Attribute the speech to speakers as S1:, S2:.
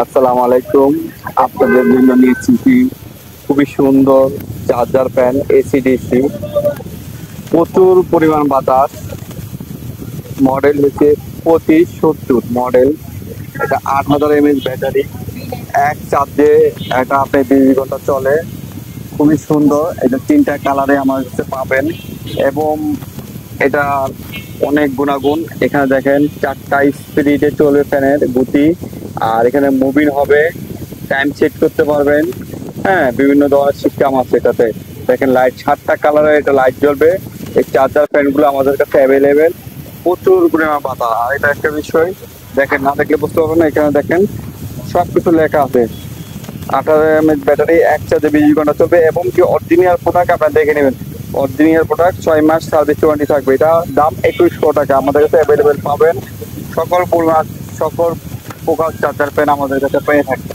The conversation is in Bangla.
S1: আসসালামু আলাইকুম। আপনাদের জন্য নিয়েছি কি খুবই সুন্দর চার্জার ফ্যান এসি ডিসি, প্রচুর পরিমাণ বাতাস। মডেল হচ্ছে 2570 মডেল। এটা 8000 mAh ব্যাটারি, এক চার্জে এটা আপনি 20 ঘন্টা চলে। খুবই সুন্দর, এটা তিনটা কালারে আমার কাছে পাবেন এবং এটা অনেক গুণাগুণ। এখানে দেখেন চারটা স্পিডে চলবে ফ্যানের গতি, আর এখানে মুভিং হবে, টাইম সেট করতে পারবেন। হ্যাঁ, বিভিন্ন ধরনের সিস্টেম আছে এটাতে। দেখেন লাইট 7টা কালারে এটা লাইট জ্বলবে। এই চার্জার ফ্যান গুলো আমাদের কাছে অ্যাভেলেবেল। প্রচুর পরিমাণ বাতাস। আর এটা একটা বিষয়, দেখেন না দেখলে বুঝতে পারবেন না, এখানে দেখেন সবকিছু লেখা আছে। 18 mAh ব্যাটারি, এক চার্জে 20 ঘন্টা চলবে এবং কি অরিজিনাল প্রোডাক্ট আপনারা দেখে নেবেন। অরিজিনাল প্রোডাক্ট 6 মাস সার্ভিস ওয়ারেন্টি থাকবে। এটা দাম 2100 টাকা, আমাদের কাছে অ্যাভেলেবেল পাবেন। সকল প্রকার চার্জার ফ্যান আমাদের কাছে পেয়ে থাকবেন।